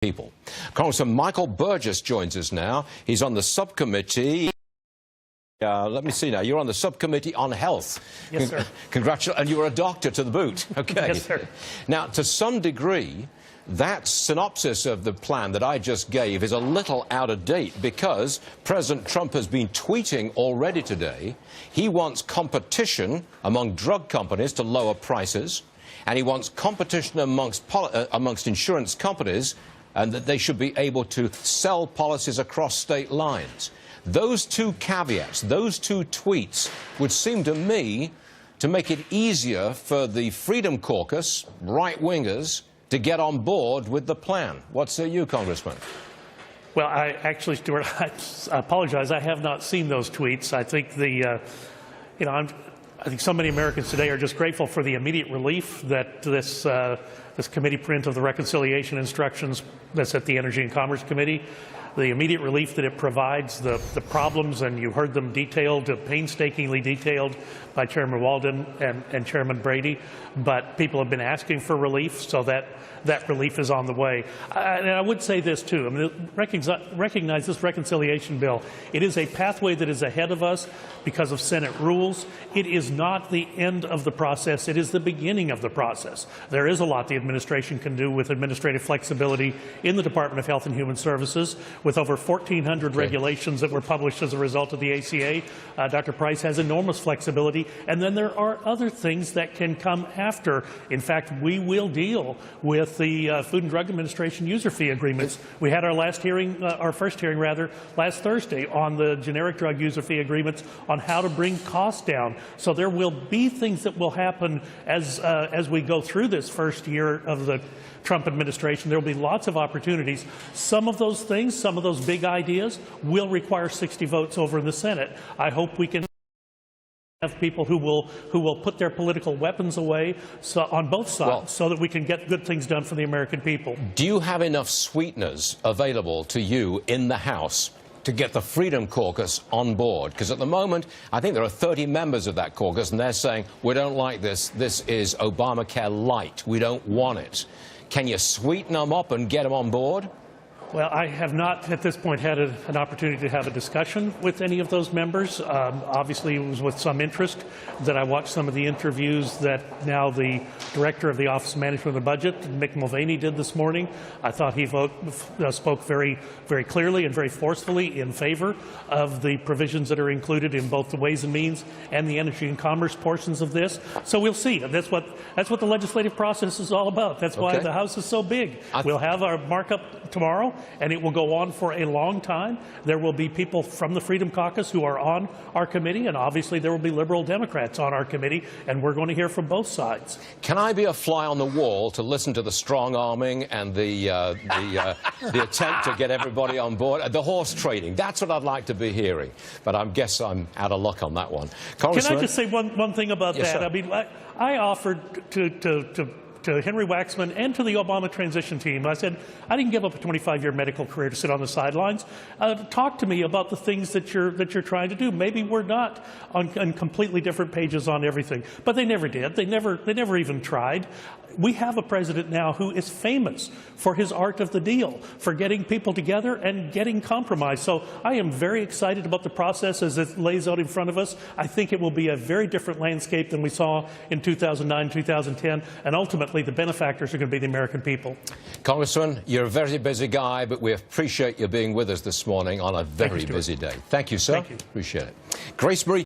People. Congressman Michael Burgess joins us now. He's on the subcommittee. Let me see now. You're on the subcommittee on health. Yes, sir. Congratulations. And you're a doctor to the boot. Okay. Yes, sir. Now, to some degree, that synopsis of the plan that I just gave is a little out of date because President Trump has been tweeting already today. He wants competition among drug companies to lower prices, and he wants competition amongst insurance companies, and that they should be able to sell policies across state lines. Those two caveats, those two tweets would seem to me to make it easier for the Freedom Caucus, right-wingers, to get on board with the plan. What say you, Congressman? Well, actually, Stuart, I apologize. I have not seen those tweets. I think I think so many Americans today are just grateful for the immediate relief that this committee print of the reconciliation instructions that's at the Energy and Commerce Committee, the immediate relief that it provides, the problems, and you heard them detailed, painstakingly detailed by Chairman Walden and Chairman Brady, but people have been asking for relief, so that relief is on the way. And I would say this too, I mean, recognize this reconciliation bill. It is a pathway that is ahead of us because of Senate rules. It is not the end of the process, it is the beginning of the process. There is a lot the administration can do with administrative flexibility in the Department of Health and Human Services, with over 1,400 regulations that were published as a result of the ACA. Dr. Price has enormous flexibility, and then there are other things that can come after. In fact, we will deal with the Food and Drug Administration user fee agreements. We had our first hearing last Thursday on the generic drug user fee agreements on how to bring costs down. So there will be things that will happen as we go through this first year of the Trump administration. There will be lots of opportunities. Some of those things, some of those big ideas will require 60 votes over in the Senate. I hope we can have people who will put their political weapons away on both sides, so that we can get good things done for the American people. Do you have enough sweeteners available to you in the House to get the Freedom Caucus on board? Because at the moment, I think there are 30 members of that caucus, and they're saying, we don't like this. This is Obamacare light. We don't want it. Can you sweeten them up and get them on board? Well, I have not at this point had an opportunity to have a discussion with any of those members. Obviously, it was with some interest that I watched some of the interviews that now the Director of the Office of Management of the Budget, Mick Mulvaney, did this morning. I thought he spoke very, very clearly and very forcefully in favor of the provisions that are included in both the Ways and Means and the Energy and Commerce portions of this. So we'll see. That's what the legislative process is all about. That's why the House is so big. We'll have our markup tomorrow, and it will go on for a long time. There will be people from the Freedom Caucus who are on our committee, and obviously there will be liberal Democrats on our committee, and we're going to hear from both sides. Can I be a fly on the wall to listen to the strong-arming and the attempt to get everybody on board? The horse trading, that's what I'd like to be hearing. But I guess I'm out of luck on that one. Can I just say one thing about that? Sir. I mean, I offered to Henry Waxman and to the Obama transition team. I said, I didn't give up a 25-year medical career to sit on the sidelines. Talk to me about the things that you're trying to do. Maybe we're not on completely different pages on everything, but they never did. They never even tried. We have a president now who is famous for his art of the deal, for getting people together and getting compromise. So I am very excited about the process as it lays out in front of us. I think it will be a very different landscape than we saw in 2009, 2010, and ultimately the benefactors are going to be the American people. Congressman, you're a very busy guy, but we appreciate you being with us this morning on a very busy day. Thank you, sir. Thank you. Appreciate it. Grace Marie